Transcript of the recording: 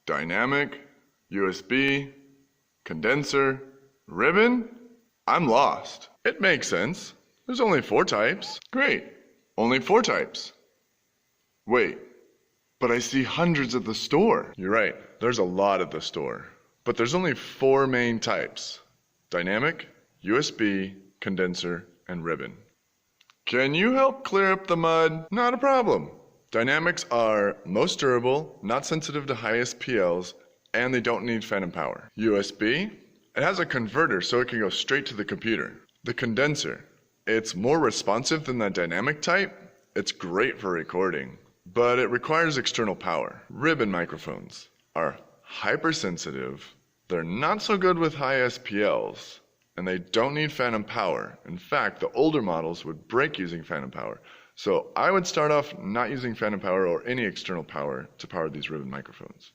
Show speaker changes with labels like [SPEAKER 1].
[SPEAKER 1] Dynamic, USB, condenser, ribbon? I'm lost. It makes sense. There's only 4 types. Great. Only 4 types. Wait, but I see hundreds at the store. You're right. There's a lot at the store. But there's only 4 main types. Dynamic, USB, condenser, and ribbon. Can you help clear up the mud? Not a problem. Dynamics are most durable, not sensitive to high SPLs, and they don't need phantom power. USB, it has a converter so it can go straight to the computer. The condenser, it's more responsive than the dynamic type. It's great for recording, but it requires external power. Ribbon microphones are hypersensitive. They're not so good with high SPLs, and they don't need phantom power. In fact, the older models would break using phantom power. So I would start off not using phantom power or any external power to power these ribbon microphones.